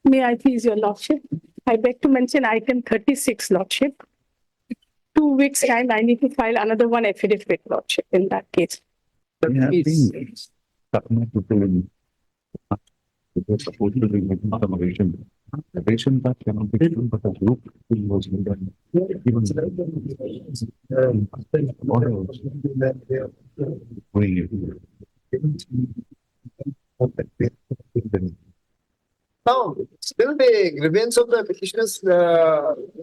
May I please, Your Lordship? I beg to mention item 36, Lordship. 2 weeks' time, I need to file another one affidavit, Lordship, in that case. They have been Chakma people in it was supposed to be making some ration. The ration card cannot be given, but the group was given. Even Now, still the grievance of the petitioners,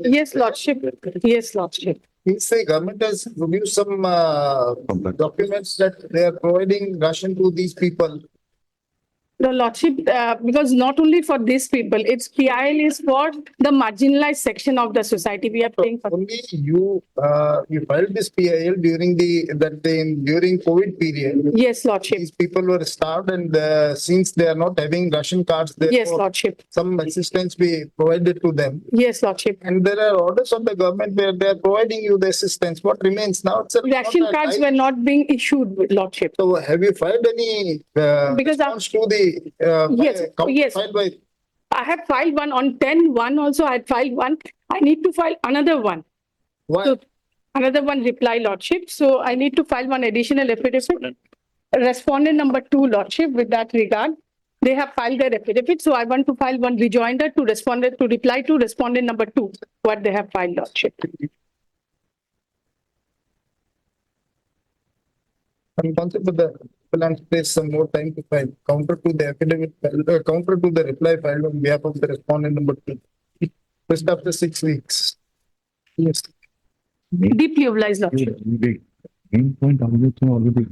Yes, Lordship. Yes, Lordship. means the government has produced some documents that they are providing ration to these people. The Lordship, because not only for these people, it's PIL is for the marginalized section of the society. We are paying for. Only you filed this PIL during during COVID period. Yes, Lordship. These people were starved, and since they are not having ration cards, Yes, therefore Lordship. some assistance be provided to them. Yes, Lordship. And there are orders of the government where they are providing you the assistance. What remains now? It's Ration cards were not being issued, Lordship. So have you filed any Because response to the Yes. filed by? I have filed one on 10/1 also. I had filed one. I need to file another one. Why? So, another one reply, Lordship. So I need to file one additional affidavit. Respondent number 2, Lordship, with that regard. They have filed their affidavit. So I want to file one rejoinder to respondent to reply to respondent number 2, what they have filed, Lordship. I'm concerned with the plan to take some more time to file counter to the affidavit, counter to the reply filed on behalf of the respondent number 2. Just after 6 weeks. Yes. Deeply obliged, Lordship. main point already